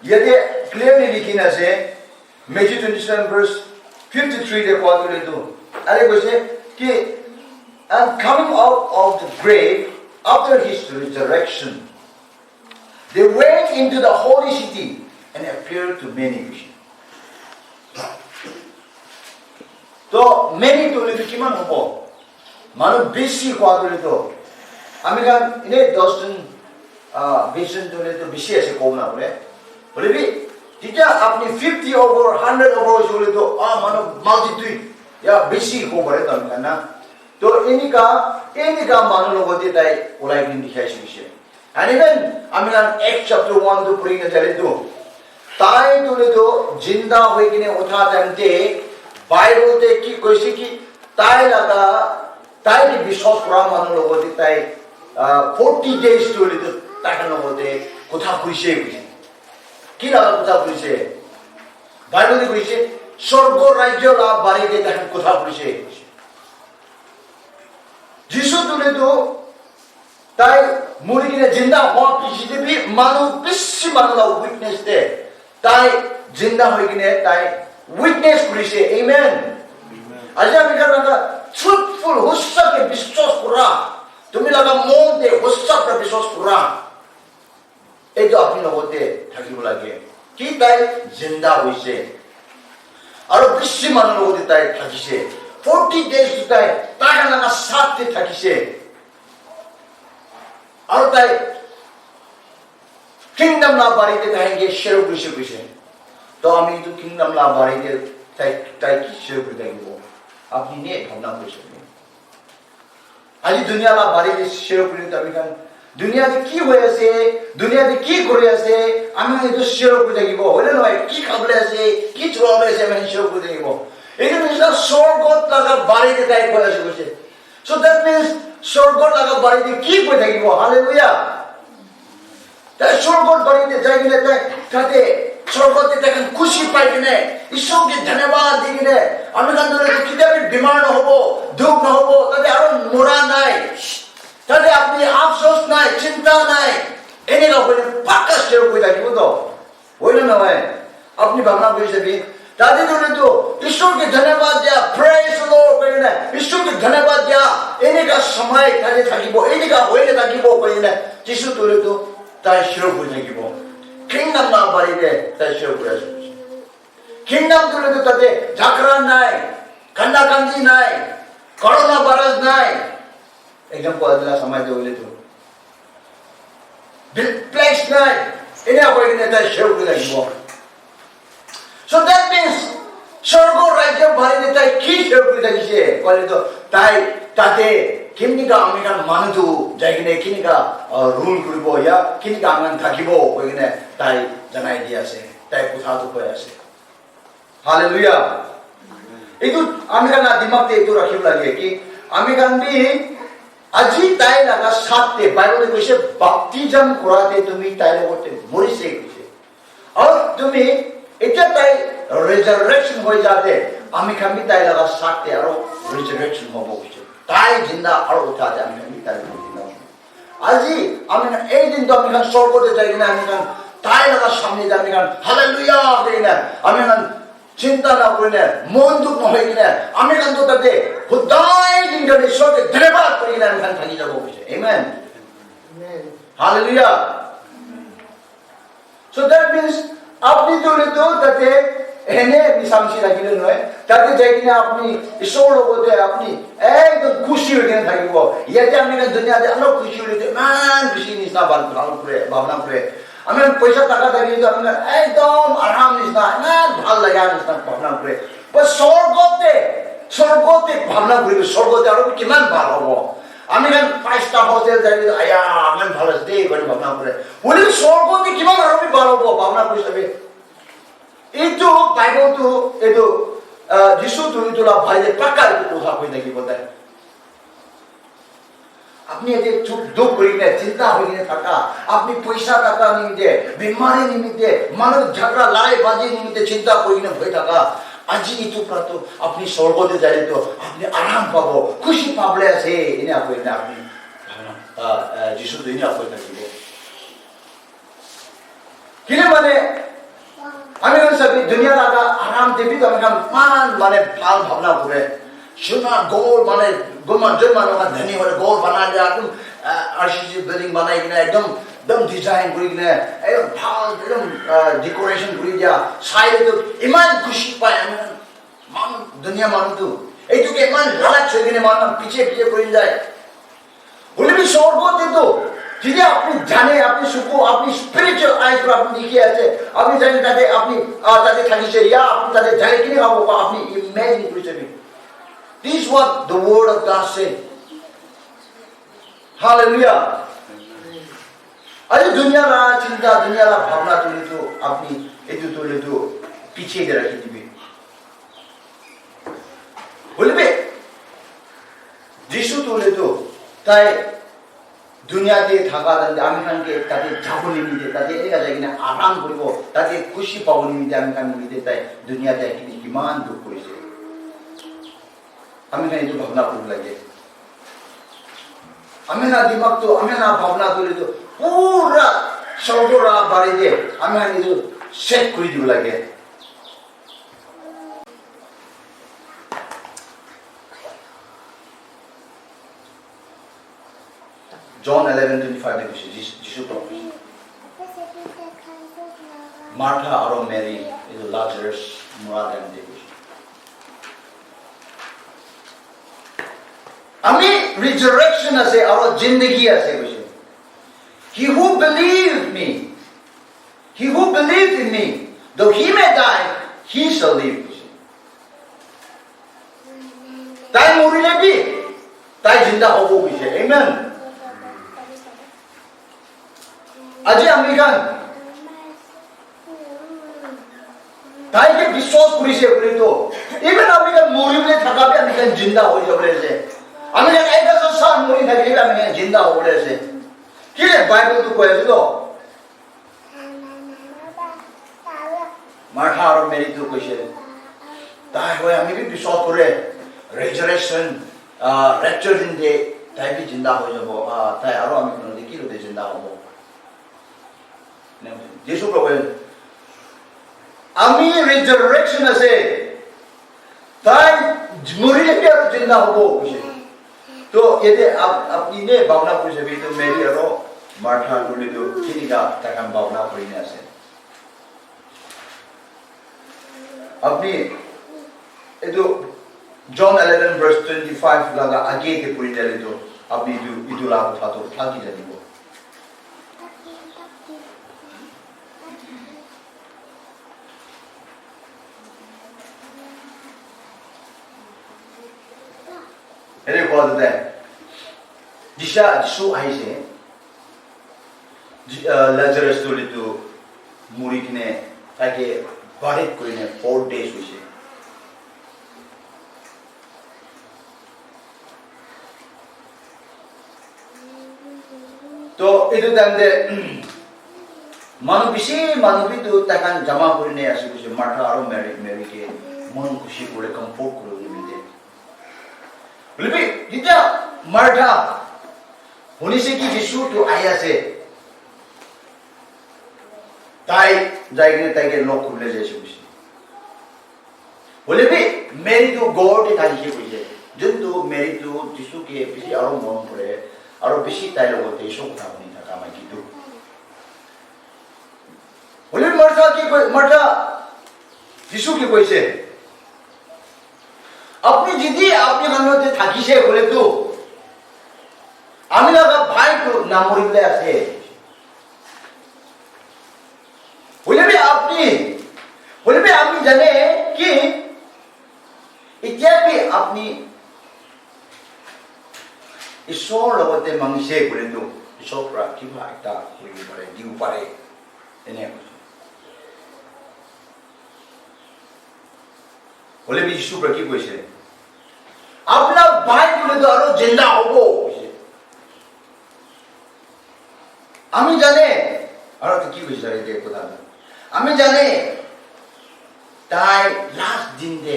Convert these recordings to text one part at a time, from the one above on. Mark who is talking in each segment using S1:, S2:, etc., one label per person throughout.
S1: Yet clearly likhina ase Matthew 27 verse 53 de kwadule do. Are ko se ki and coming out of the grave after his resurrection, they went into the holy city and appeared to many. So many to live kiman hobo. Manu bisi kwadule do. American ine Dustin vision to live to bisi ase ko na bole. Bole bi Tidak apni 50 over 100 over jule to mano multitude ya bisi ko bare tam kana to ini ka mano logote tai ulai din dikhai sise and even American Acts chapter 1 to puri na jale to tai dole to jinda hoi kine utha tamte Bible te ki koisi ki tai ki bishwas kora mano logote tai 40 days dole to tai logote kotha kuise কি লাগা কথা কইছে বাইবেলে কইছে স্বর্গ রাজ্য লাভ বাড়িতে দেখেন কথা কইছে যিশু তুলে তো তাই মরে গিয়ে জিন্দা হওয়া পিছিয়ে বি মানুষ বেশি মানুষ উইটনেস দে তাই জিন্দা হয়ে গিয়ে তাই উইটনেস করেছে আমেন আজ আমি লাগা ট্রুথফুল হোসাকে বিশ্বাস করা তুমি লাগা মন দে হোসাকে বিশ্বাস করা এই তো আপনি লগতে থাকিব লাগে কি তাই জিন্দা হইছে আর বেশি মানুষ লগতে তাই থাকিছে 40 days তাই টাকা লাগা সাথে থাকিছে আর তাই কিংডম না বাড়িতে তাইকে শেয়ার কইছে তো আমি তো কিংডম না বাড়িতে তাই কি শেয়ার করে দেব আপনি নিয়ে ভাবনা করছেন আজ দুনিয়া না বাড়িতে শেয়ার করে আমি কান দুনিয়াতে কি হয়ে আছে দুনিয়াতে কি করে আছে আমি এটা শেয়ার করে দেব হলে নয় কি খাবলে আছে কি চলে আছে আমি শেয়ার করে দেব এটা মিন্স স্বর্গত লাগা বাড়িতে তাই করে আছে সো দ্যাট মিন্স স্বর্গত লাগা বাড়িতে কি করে থাকিব হালেলুয়া তাই স্বর্গত বাড়িতে যাই গেলে তাতে স্বর্গতে দেখেন খুশি পাই কিনে ঈশ্বরকে ধন্যবাদ দিই কিনে আমি কান ধরে কিভাবে বিমার না হবো দুঃখ না হবো তাতে আরো মোরা নাই তাহলে আপনি আফসোস নাই চিন্তা নাই এনে না বলে পাক্কা শেয়ার করে থাকিব তো হইল না ভাই আপনি ভাবনা করে যাবি তাদের জন্য তো ঈশ্বরকে ধন্যবাদ দেয়া প্রেজ দ্য লর্ড বলে না ঈশ্বরকে ধন্যবাদ দেয়া এনেকা সময় কাজে থাকিব এনেকা হইলে থাকিব বলে না যিশু তোরে তো তাই শেয়ার করে থাকিব কিংডম না বাড়িতে তাই শেয়ার করে আসবে কিংডম তোরে তো তাতে ঝগড়া নাই কান্দাকান্দি নাই করোনা ভাইরাস নাই एकदम पहला समय दे बोले तो प्लेस नहीं इन्हें कोई नहीं था शेव के लगी वो so that means स्वर्ग राज्य भरे देता है की शेव के लगी से बोले तो ताई ताते किन्हीं का अमेरिकन मानु तो जाएंगे किन्हीं का रूल करिबो या किन्हीं का आंगन থাকিবो कोई नहीं ताई जनाई दिया से ताई पुथा तो कोई ऐसे हालेलुया itu अमेरिकन दिमाग ते itu रखिब लगे कि अमेरिकन भी আজি তাই লাগা সাথে বাইবেলে কইছে বাপটিজম করাতে তুমি তাই লগতে মরিছে কইছে আর তুমি এটা তাই রিজারেকশন হয়ে যাতে আমি খামি তাই লাগা সাথে আর রিজারেকশন হবো কইছে তাই জিন্দা আর উঠাতে আমি খামি তাই জিন্দা আজি আমি এই দিন তো আমি খান স্বর্গতে যাই না আমি খান তাই লাগা সামনে যাই আমি খান হালেলুয়া দেই না আমি খান চিন্তা না করে না মন দুঃখ না হয়ে কিনা আমি কান্ত তাতে খুদাই দিনটা ঈশ্বরকে ধন্যবাদ করি না আমি থাকি যাবো বুঝে আমেন হালেলুয়া সো দ্যাট মিন্স আপনি তো তাতে এনে মিশামিশি লাগিলে নয় তাতে যাই কিনা আপনি ঈশ্বর লগতে আপনি একদম খুশি হয়ে কিনা থাকিব ইয়াতে আমি দুনিয়াতে আরো খুশি হয়ে ইমান খুশি নিচিনা ভালো করে ভাবনা করে আমি পয়সা টাকা থাকিলে তো আমি একদম আরাম নিচিনা ইমান ভাল লাগা নিচিনা ভাবনা করে স্বর্গতে ভাবনা করিব স্বর্গতে আরো কিমান ভাল হব আমি কেন 5টা হোটেল যাই আয়া ইমান ভাল আছে দেই করে ভাবনা করে বলি স্বর্গতে কিমান আরো ভাল হব ভাবনা করে যাবে এইটো বাইবেলটো এইটো যিশু তুমি তোলা ভাইলে পাকা এইটো কথা কই থাকিব তাই আপনি এতে দুঃখ করি না চিন্তা হয়ে গিয়ে থাকা আপনি পয়সা টাকা নিমিত্তে বিমারি নিমিত্তে মানুষ ঝগড়া লড়াই বাজি নিমিত্তে চিন্তা করি না হয়ে থাকা আজি ইটো প্রাত আপনি স্বর্গতে যাই তো আপনি আরাম পাবো খুশি পাবলে আছে এনে আপনি না আপনি যিশু দিনে আপনি থাকিব কিনে মানে कभी दुनिया लगा आराम देवी तो हम मान माने फाल भावना करे सुना गोल माने गुमान जो मानो का धनी वाले गोल बना दिया तुम आरसीसी बिल्डिंग बनाई कि ना एकदम डिजाइन करी कि ना एकदम फाल एकदम डेकोरेशन करी दिया साइड तो इमान खुशी पाए हमें मान दुनिया मानो तो एक तो के इमान लालच छोड़ के मानो पीछे करी जाए बोले भी शोर बहुत है तो चीजें अपनी जाने अपनी सुखो अपनी स्पिरिचुअल आइज पर अपनी दिखे ऐसे अपनी जाने ताते अपनी ताते थाकी से या अपनी ताते जाने किन्हें का वो अपनी इमेजिन करी चली this is what the word of God said hallelujah अरे दुनिया ला चिंता दुनिया ला भावना तुले तो अपनी इतु तुले तो पीछे दे रखी थी बोले बे जिसु तुले तो ताई दुनिया दे थाका दंडे आमिखान के ताते जागो निमिते ताते एका जागी ना आराम करिबो ताते खुशी पाबो निमिते आमिखान निमिते ताई दुनिया दे किमान दुख करिसे आमिखान जो भावना को लगे आमिना दिमाग तो आमिना भावना तो ले तो पूरा सौदरा बारे दे आमिखान जो सेट करि दिबो लगे John 11:25 में कुछ जिसु प्रभु मार्था और मैरी ये जो लाजरस मुराद हैं देखो अमी resurrection ऐसे और जिंदगी ऐसे कुछ he who believed in me though he may die he shall live ताई मोरी ले भी ताई जिंदा हो वो कुछ amen अजय अमेरिकन ताई के विश्वास पूरी से बोले तो इवन अमेरिकन मोरी में थका भी अमेरिकन जिंदा हो जाए बोले से अमेरिकन ऐसा संसार मोरी थके भी अमेरिकन जिंदा हो बोले से किले बाइबल तो कोई तो मार्था और मेरी तो कुछ है ताई वो हमें भी विश्वास पूरे रेजरेशन रैप्चर दिन दे ताई भी जिंदा हो जाए वो ताई और अमेरिकन देखी लो दे जिंदा हो वो यीशु प्रभु आमी रिजरेक्शन से ताई मुरी ले भी जिंदा हो वो तो यदि आप अपनी ने भावना पूछे भी तो मेरी और मार्था बोले तो किन्हीं का तक हम भावना पूरी नहीं से अपनी ये तो John 11:25 लगा आगे के पूरी चले तो अपनी जो इधुला उठा तो उठा की जाती वो अरे बहुत है जिसु आई से लाजरस तो ले तो मुरी ने ताकि बारिक कोई ने 4 days हुई से तो इधर दंडे मानो भी तो तकान जमा कोई ने ऐसे कुछ मार्था और मेरी के मन खुशी कोले कंफर्ट कोले बोले भी जितना मार्था होने से कि यीशु तो आया से ताई जाएगी ताई के लोग खुले जैसे कुछ बोले भी मेरी तो गॉड है ताई के कुछ है जिन तो मेरी तो यीशु के पीछे और मन पड़े और पीछे ताई लोग होते यीशु का नहीं था काम की तो बोले मार्था यीशु की कोई से अपनी जिंदगी अपने मन में थाकी से बोले तो आमिना का भाई को नामोरी ले आसे बोले भी अपनी जाने कि इत्यादि भी अपनी ईश्वर लोगों मंगसे बोले तो ईश्वर प्राप्ति भागता कोई पड़े जीव पड़े इन्हें बोले भी यीशु प्रति कोई से अपना भाई बोले तो अरो जिंदा होगो हमें जाने अरो तो की कुछ जाने देखो दादा हमें जाने ताई लास्ट दिन दे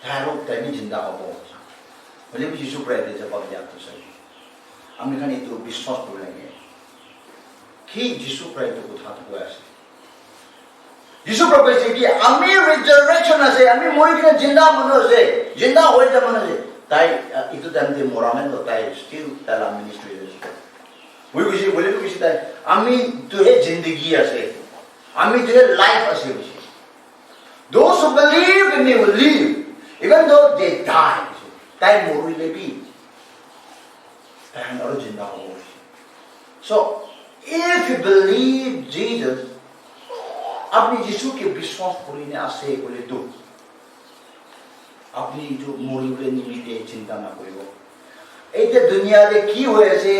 S1: तारो ताई जिंदा होगो बोले भी यीशु प्रति जब आप जाते सही हमें कहने तो विश्वास बोलेंगे कि यीशु प्रति को था तो ऐसे যিশু প্ৰভু কৈছে কি আমি ৰিজাৰেকশ্যন আছে আমি মৰি কিনে জিন্দা মানুহ আছে জিন্দা হৈ যাব মানুহ আছে তাই ইটো টাইমতে মৰা নাই তাই ষ্টিল তাই মিনিষ্ট্ৰি আছে মই কৈছে বলে কৈছে তাই আমি তোহে জিন্দগী আছে আমি তোহে লাইফ আছে কৈছে those who believe in me will live even though they die তাই মৰিলে বি তাই আৰু জিন্দা হ'ব so if you believe Jesus আপনি যিশুকে বিশ্বাস করিনে আসে বলে তো আপনি একটু মরিবলে নিমিত্তে চিন্তা না করিব এই যে দুনিয়াতে কি হয়েছে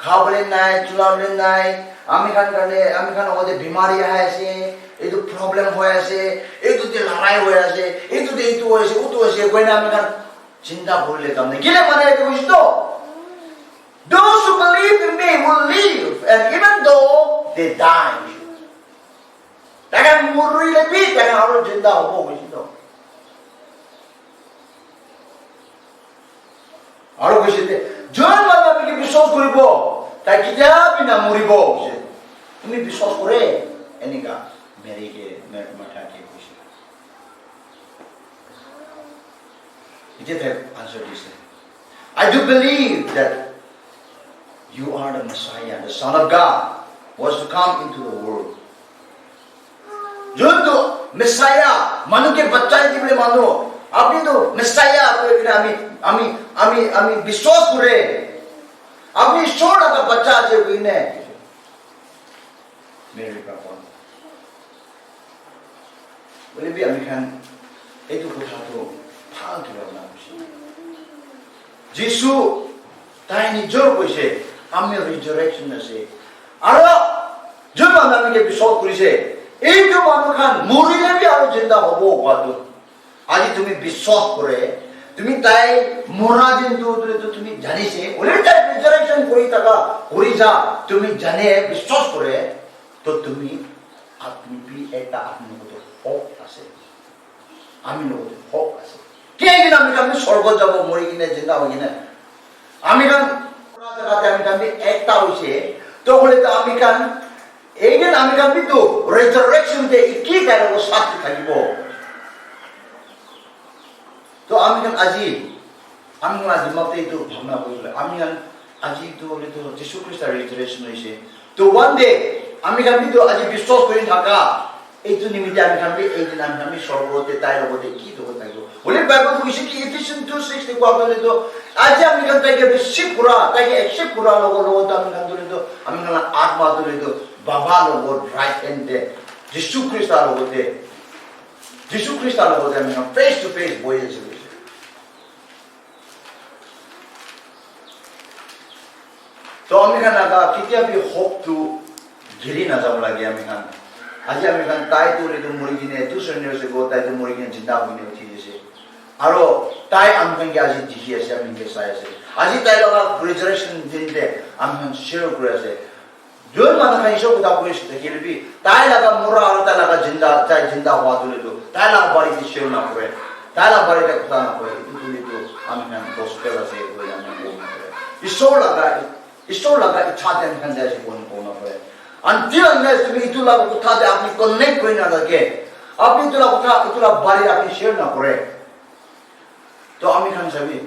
S1: খাবলে নাই চলাবলে নাই আমি খান ওদের বিমারি আছে এই তো প্রবলেম হয়ে আছে এই তো লড়াই হয়ে আছে এই তো হয়েছে ও তো হয়েছে কই না আমি খান চিন্তা করলে কাম নেই কিলে মানে এটা বুঝতো those who believe in me will live and even though they die তাকে মরিলে বি তাকে আরো জিন্দা হবো বুঝতো আরো বুঝতে জন মানে আপনি বিশ্বাস করিব তাই কিতাবি না মরিব তুমি বিশ্বাস করে এনেকা মেরিকে মাথাকে খুশি এটা তাই আনসার দিছে I do believe that you are the Messiah the Son of God was to come into the world जो तो मेसाया मानो के बच्चा है जिबले मानो आपने तो मेसाया आपको एक आमी विश्वास करे आपने छोड़ा का बच्चा है कोई ने मेरे पापा बोले भी आमी खान एक तो कुछ तो फाल किया ना कुछ जीसु ताई नि जोर कोइसे आमी रिजरेक्शन से आरो जो मानो आमी के विश्वास करे से এই যে মানুষখান মরিলে বি আরো জিন্দা হব হয়তো আজি তুমি বিশ্বাস করে তুমি তাই মরা কিন্তু তুমি জানিছে ওলে তাই রিজারেকশন করি যা তুমি জানে বিশ্বাস করে তো তুমি আপনি বি একটা আপনি মতো হোপ আছে আমি মতো হোপ আছে কে কিনা আমি স্বর্গ যাব মরি কিনে জিন্দা হই কিনা আমি কান পুরা জায়গাতে আমি একটা হইছে তো বলে তো আমি কান এইদিন আমি কামি তো রিজারেকশন তে কি কারণ সাথে থাকিব তো আমি কান আজি মাতে তো ভাবনা করিলে আমি কান আজি তো বলে তো যিশু খ্রিস্টের রিজারেকশন হইছে তো ওয়ান ডে আমি কামি তো আজি বিশ্বাস করি থাকা এই তো নিমিত্তে আমি এইদিন আমি স্বর্গতে তাই লগতে কি তো থাকিব বলে বাইবেল কইছে কি এফিসিয়ান 2:6 বলে তো আজি আমি কান তাকে রিসিভ করা তাকে অ্যাকসেপ্ট করা লগতে আমি কান ধরে তো আমি কান আত্মা ধরে তো বাবা লগত রাইট হ্যান্ডে যিশু খ্রিস্টের লগতে আমি ফেস টু ফেস বই আছি তো আমি খান আগা কেতিয়াবি হোপ তো গিরি না যাব লাগে আমি খান আজি আমি খান তাই তো মরি কিনে 200 years ago তাই তো মরি কিনে জিন্দা হইনে উঠি গেছে আৰু তাই আমি খান আজি দেখি আছে আমি চাই আছে আজি তাই লগা রিজারেকশন দিনতে আমি খান শেয়ার করে আছে जो माना खाई शो कुता पुलिस देखिले भी ताई लगा मुरा और ताई लगा जिंदा हुआ तुले तो ताई लगा बड़ी की शेर ना कोई ताई लगा बड़ी का कुता ना कोई तुले तो हमें हम गोस्पेल से कोई हमें को ना कोई इसो लगा इच्छा दे हम जैसे को ना कोई until unless तुम्हें इतु लगा कुता दे अपनी कनेक्ट कोई ना लगे अपनी इतु लगा बड़ी अपनी शेर ना कोई तो हमें हम सभी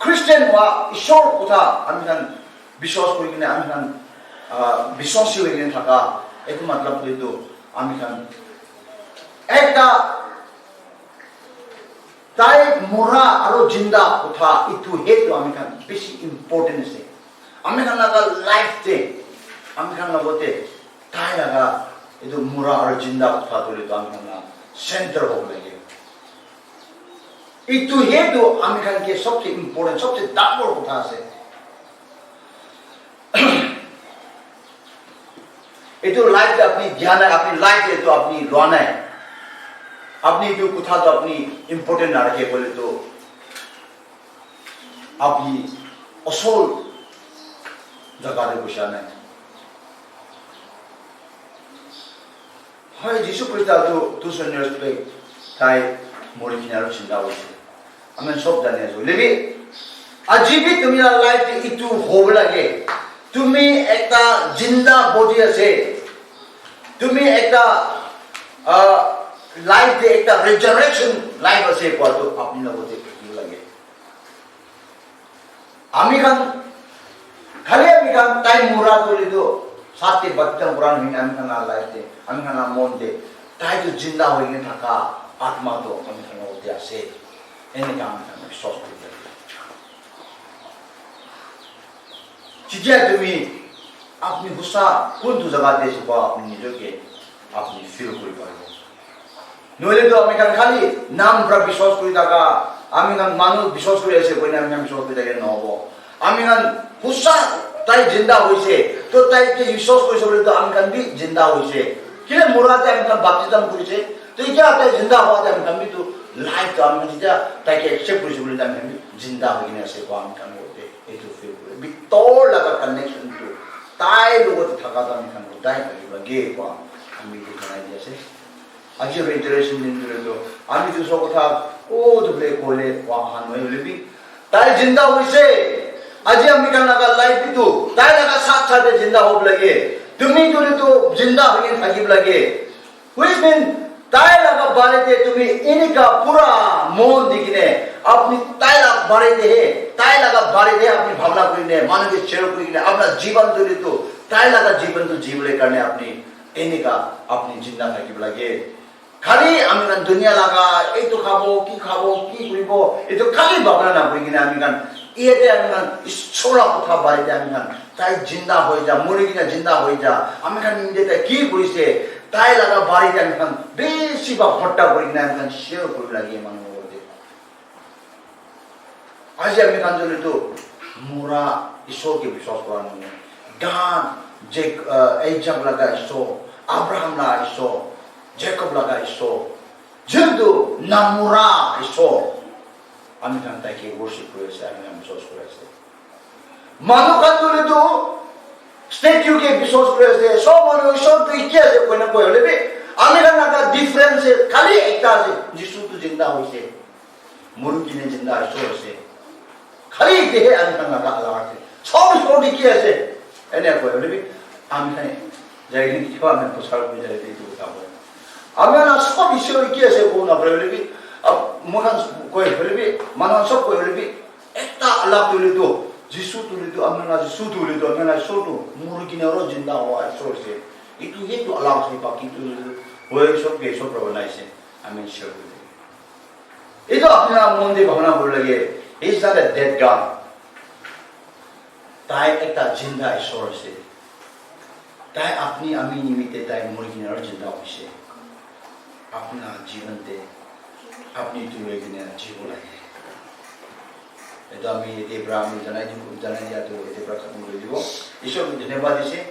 S1: क्रिश्चियन वा ईश्वर कुता हमें বিশ্বাস করি কিনে আমি খান বিশ্বাসী হয়ে গেলে থাকা একটু মতলব হই তো আমি খান একটা তাই মরা আর জিন্দা কথা একটু হেতু আমি খান বেশি ইম্পর্টেন্ট আছে আমি খান লাগা লাইফতে আমি খান লগতে তাই লাগা একটু মরা আর জিন্দা কথা তুলে তো আমি খান সেন্টার হোক লাগে একটু হেতু আমি খানকে সবচেয়ে ইম্পর্টেন্ট সবচেয়ে দাপর কথা আছে itu life अपनी ध्यान है अपनी लाइफ है तो अपनी रोना है अपनी जो कुथा तो अपनी इम्पोर्टेंट ना रखे बोले तो अपनी असल जगह रे कुशाना है हाय जिसु ख्रिस्ट तो 200 years पे ताई मोरी किनारो चिंता होছে আমি সব জানি আছো লেবি আজীবী তোমার লাইফে ইতু হোব লাগে তুমি একটা জিন্দা বডি আছে তুমি একটা লাইফ দে একটা রিজারেকশন লাইফ আছে কত আপনি লগতে কি লাগে আমি খান খালি আমি খান টাইম মুরা তুলি তো সাথে বাচ্চা পুরান হইনি আমি খান লাইফ দে আমি খান মন দে তাই তো জিন্দা হইনি থাকা আত্মা তো আমি খান ওতে আসে এনে কাম খান বিশ্বাস করি जितिया तुमी अपनी गुस्सा कौन तो जगह दे सुबह अपनी निजों के अपनी फील कोई पाएगा नोले तो अमेरिकन खाली नाम पर विश्वास कोई तका अमेरिकन मानो विश्वास कोई ऐसे कोई नाम विश्वास कोई तक ना हो अमेरिकन गुस्सा ताई जिंदा हुई से तो ताई के विश्वास कोई सब तो अमेरिकन भी जिंदा हुई से किले मुराद है अमेरिकन बाप्तिस्म कोई से तो क्या ताई जिंदा हुआ था अमेरिकन भी तो लाइफ तो अमेरिकन जितना ताई के एक्सेप्ट कोई सब तो अमेरिकन भी जिंदा हुई नहीं ऐसे को अमेरिकन होते itu feel bitol laga connection tu tai logo tu thaka ta mikhan ko dai kari ba ge ko ami ko janai dia se aji reiteration din dilo ami tu so kotha o to ble ko le wa han noi le bi tai jinda hui se aji ami kan laga life tu tai laga sath sath jinda hob lage tumi to jinda hoye thagib lage which mean tai laga bare te tumi inika pura mon dikine अपनी ताई लाग बारे दे है ताई लगा बारे दे अपनी भावना कोई ने मानो के शेर कोई ने अपना जीवन तो ले तो ताई लगा जीवन तो जीवले करने अपनी एने का अपनी जिंदा था कि लगे खाली अमेरिकन दुनिया लगा ए तो खाबो की करिबो ए तो खाली भावना ना कोई ने अमेरिकन ये दे अमेरिकन इस छोड़ा কথা बारे दे अमेरिकन ताई जिंदा हो जा मरे कि ना जिंदा हो जा अमेरिकन इंदे ते की करिसे ताई लगा बारे दे अमेरिकन बेसी बा फट्टा करि ना अमेरिकन शेर कोई लगे मानो आज अमेरिकन जो तो मुरा ईश्वर के विश्वास कराने गान जेक एजम लगा ईश्वर अब्राहम लगा ईश्वर जेकब लगा ईश्वर जिंदु नामुरा ईश्वर अमेरिकन तक के वर्शिप करे से अमेरिकन विश्वास करे से मानो का तो स्टैच्यू के विश्वास करे से सो मानो ईश्वर तो इक्या से कोई ना कोई होले भी अमेरिकन का डिफरेंस है खाली एक ता से यीशु तो जिंदा हुई से मुर्गी ने जिंदा ईश्वर से खाली देह अमेरिकन लगा अलग है सब छोड़ किया से एने कोई बोले भी अमेरिकन जाइए कि क्या मैं पुष्कर को जाइए तो बता बोले अमेरिकन सब विषय किया से वो ना बोले भी अब मगन कोई बोले भी मानव सब कोई बोले भी एकता अलग तो ले तो जिसु तो ले तो अमेरिकन जिसु तो ले तो अमेरिकन सो तो मुर्गी ने रो जिंदा हुआ ईश्वर से ये तो अलग से बाकी तो वो सब के सब प्रबंधन से अमेरिकन शेयर ये तो अपना मन दे भावना बोल लगे He's not a dead God. ताई एक ता जिंदा ईश्वर से ताई अपनी अमी निमित्ते ताई मुर्गी ने जिंदा हुई से अपना जीवन दे अपनी दुनिया की ने जीवन है ये तो अमी ये ब्राह्मण जनाई दिया तो ये ब्राह्मण को दियो ईश्वर को धन्यवाद दीजिए